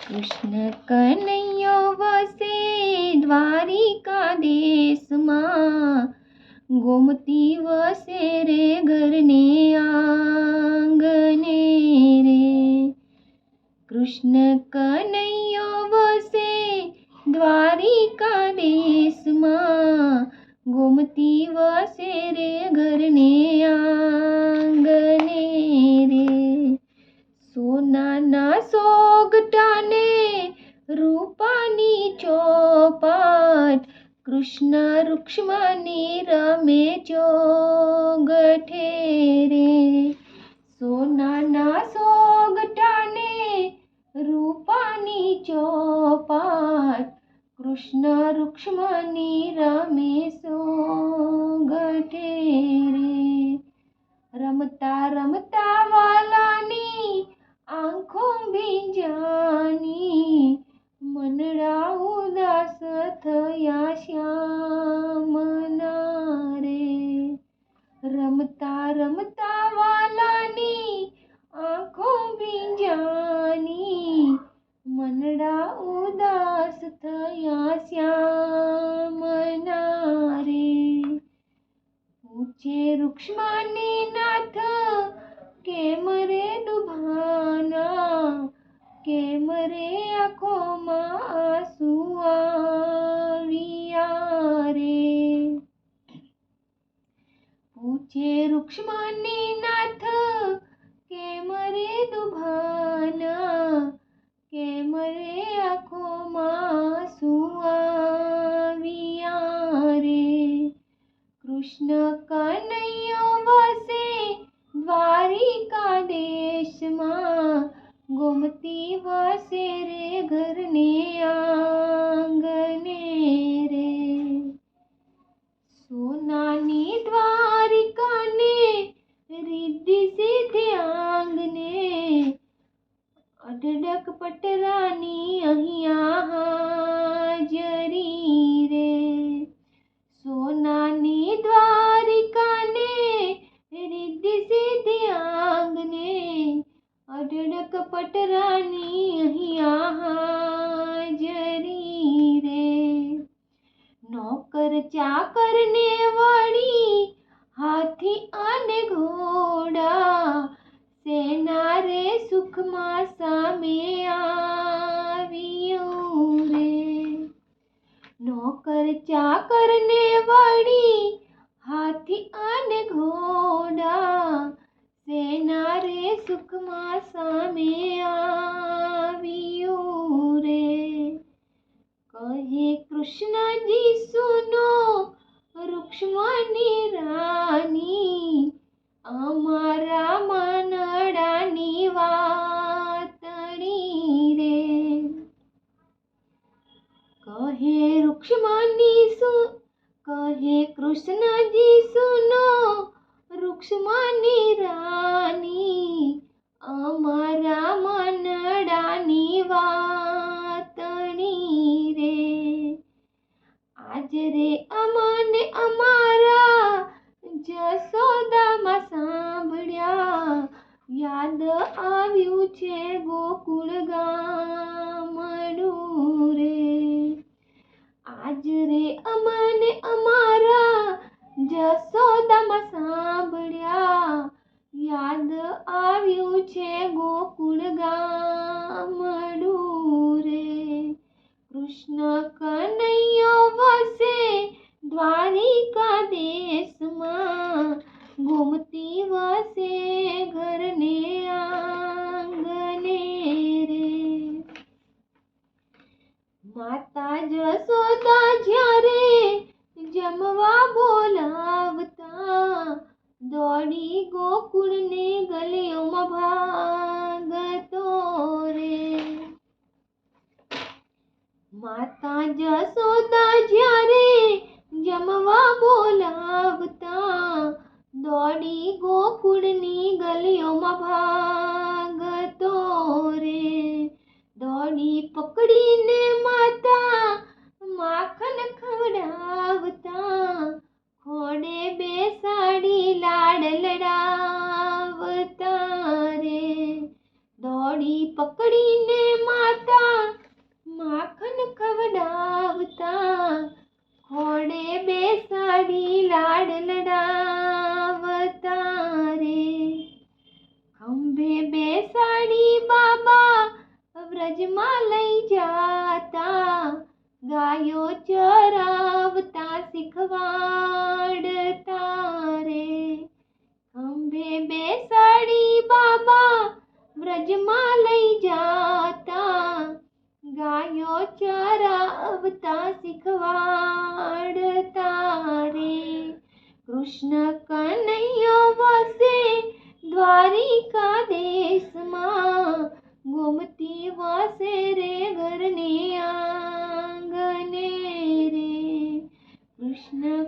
કૃષ્ણ કનૈયો વસે દ્વારિકાદેશમાં, ગોમતી વસે રે ઘરને આંગણે રે. કૃષ્ણ કનૈયો વસે દ્વારિકાદેશમાં, ગોમતી વસે રે ઘરને આંગણે રે. સોનાના સોગટાને રૂપાની ચોપાટ, કૃષ્ણ રૂક્ષ્મણી રમે ચોગઠે રે. સોનાના સોગટાને રૂપાની ચોપાટ, કૃષ્ણ રૂક્ષ્મણી રમે ચોગઠે રે. રમતા રમતા વાલાની આંખો ભીંજાની, મનડા ઉદાસ થયા શ્યામના રે. રમતા રમતા વાલાની આંખો ભીંજાની, મનડા ઉદાસ થયા શ્યામના રે. પૂછે રૂક્ષ્મણી નાથ કેમ રે દુભાના, કેમ રે આંખોમાં આંસુ આવ્યા રે. પૂછે રૂક્ષ્મણી નાથ કેમ રે દુભાના, કેમ રે આંખોમાં આંસુ આવ્યા રે. કૃષ્ણ કનૈયો વસે દ્વારિકાદેશમાં, ગોમતી વસે રે ઘરને આંગણે રે. સોનાની દ્વારિકાને રિદ્ધિ સિદ્ધિ આંગને, અઢળક પટરાની અહીંયા હાજરી રે. સોનાની દ્વારિકાને રિદ્ધિ સિદ્ધિ આંગને, અઢળક પટરાની અહીંયા હાજરી રે. નોકર ચાકરને વળી હાથી અને ઘોડા, સેના રે સુખમાં સામે આવ્યું રે. નોકર ચાકરને વળી હાથી અને ઘોડા, સેના રે સુખમાં સામે આવ્યું રે. કહે કૃષ્ણજી સુનો રૂક્ષ્મણી રાની, અમારા મનડાની વાતણી રે. કહે રૂક્ષ્મણી કહે કૃષ્ણજી સુનો રૂક્ષ્મણી રાની, અમારા મનડાની વાતણી રે. આજ રે અમને અમારા જશોદામાં સાંભળ્યા, યાદ આવ્યું છે ગોકુળ ગામડું રે. આજ રે અમને અમારા જશોદામાં સાંભળ્યા, યાદ આવ્યું છે ગોકુળ ગામડું રે. કૃષ્ણ કનૈયો વસે દ્વારિકાદેશમાં, ગોમતી વસે ઘરને આંગણે રે. માતા જશોદા જ્યારે જમવા બોલાવતા, દોડી ગોકુળની ગલીઓમાં ભાગતો રે. માતા જશોદા જ્યારે જમવા બોલાવતા, દોડી ગોકુળની ગલીઓમાં ભાગતો રે. દોડી પકડીને માતા માખણ ખવડાવતા, ખોડે બેસાડી લાડ લડાવતા રે. દોડી પકડીને માતા વ્રજમાં લઈ જાતા ગાયો ચરાવતા શીખવાડતા રે ખંભે બેસાડી બાબા વ્રજમાં લઈ જાતા ગાયો ચરાવતા શીખવાડતા રે કૃષ્ણ કનૈયો વસે દ્વારિકા દેશમાં ગોમતી વાસે રે ઘરને આંગણે રે કૃષ્ણ